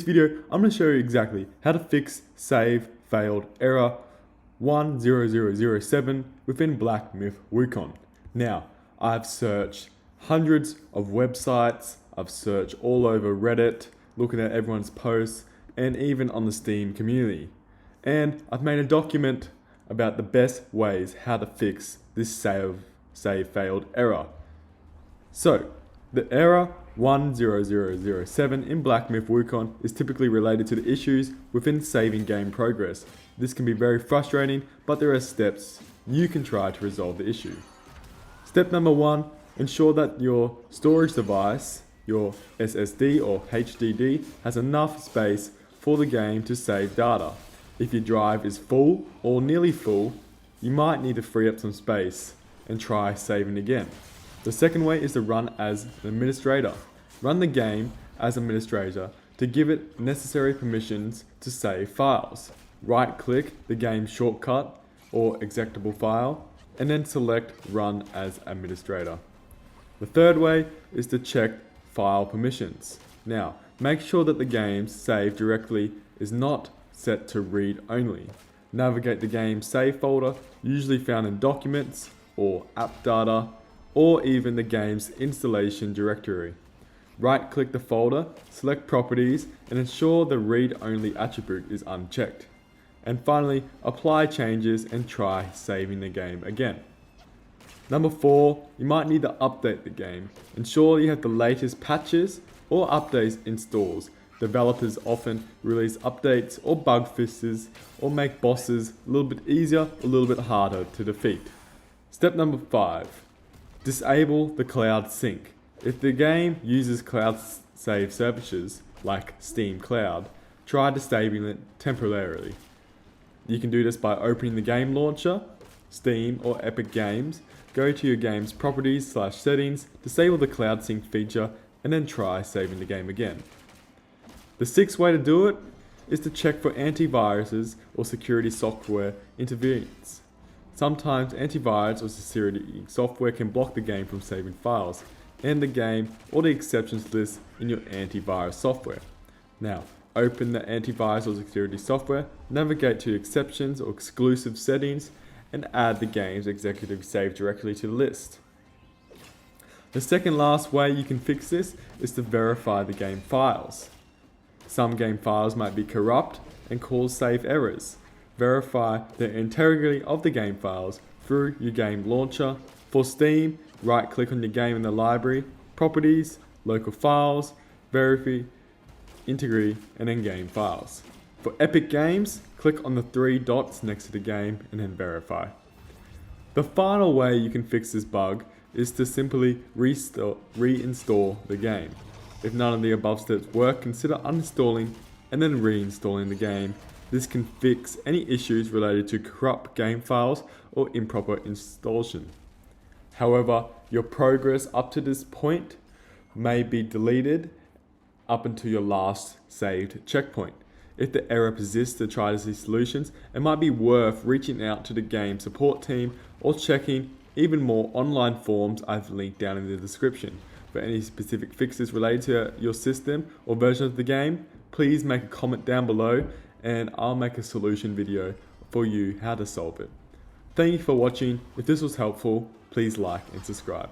video, I'm going to show you exactly how to fix save failed error 10007 within Black Myth Wukong. Now, I've searched hundreds of websites, I've searched all over Reddit, looking at everyone's posts, and even on the Steam community. And I've made a document about the best ways how to fix this save failed error. So, the error 10007 in Black Myth Wukong is typically related to the issues within saving game progress. This can be very frustrating, but there are steps you can try to resolve the issue. Step number 1, ensure that your storage device, your SSD or HDD, has enough space for the game to save data. If your drive is full or nearly full, you might need to free up some space and try saving again. The second way is to run as an administrator. Run the game as administrator to give it necessary permissions to save files. Right-click the game shortcut or executable file, and then select Run as Administrator. The third way is to check file permissions. Now, make sure that the game's save directly is not set to read only. Navigate the game's save folder, usually found in Documents or AppData, or even the game's installation directory. Right-click the folder, select Properties, and ensure the read-only attribute is unchecked. And finally, apply changes and try saving the game again. Number 4, you might need to update the game. Ensure you have the latest patches or updates installed. Developers often release updates or bug fixes or make bosses a little bit easier, a little bit harder to defeat. Step number 5. Disable the cloud sync. If the game uses cloud save services like Steam Cloud, try disabling it temporarily. You can do this by opening the game launcher, Steam or Epic Games, go to your game's properties/settings, disable the cloud sync feature, and then try saving the game again. The 6th way to do it is to check for antiviruses or security software interference. Sometimes antivirus or security software can block the game from saving files, and the game or the exceptions list in your antivirus software. Now, open the antivirus or security software, navigate to exceptions or exclusive settings, and add the game's executive save directly to the list. The second last way you can fix this is to verify the game files. Some game files might be corrupt and cause save errors. Verify the integrity of the game files through your game launcher. For Steam, right-click on your game in the library, Properties, Local Files, Verify, Integrity, and then Game Files. For Epic Games, click on the 3 dots next to the game and then Verify. The final way you can fix this bug is to simply reinstall the game. If none of the above steps work, consider uninstalling and then reinstalling the game. This can fix any issues related to corrupt game files or improper installation. However, your progress up to this point may be deleted up until your last saved checkpoint. If the error persists to try to see solutions, it might be worth reaching out to the game support team or checking even more online forums I've linked down in the description. For any specific fixes related to your system or version of the game, please make a comment down below and I'll make a solution video for you how to solve it. Thank you for watching. If this was helpful, please like and subscribe.